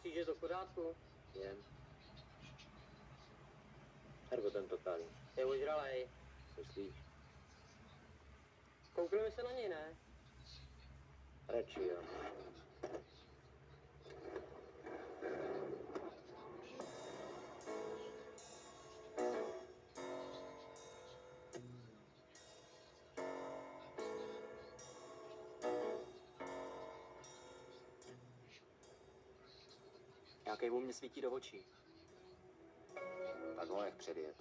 Myslíš, že je to v pořádku? Jen. Herbo ten totální. Je ožralej. Myslíš? Koukneme se na něj, ne? Radši jo. Nějaký u mě svítí do očí. Tak ho nech předjet.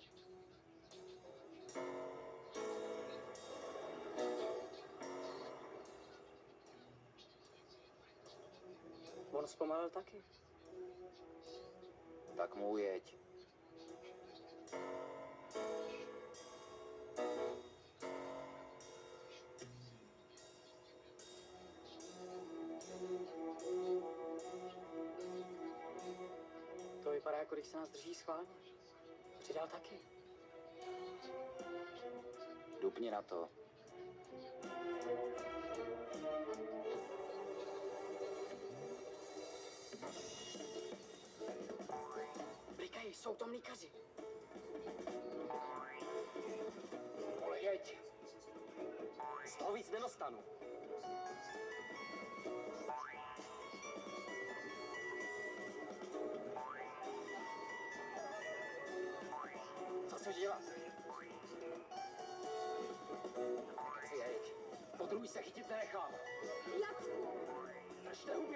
On zpomalil taky. Tak mu ujeď. To vypadá, jako když se nás drží schválně. Přidal taky. Dupni na to. Blikají, jsou to mlíkaři. Vole, jeď. Z toho víc nedostanu. Co chceš dělat? Si jeď. Po druhý se chytit nenechám. Jak? Držte hubu.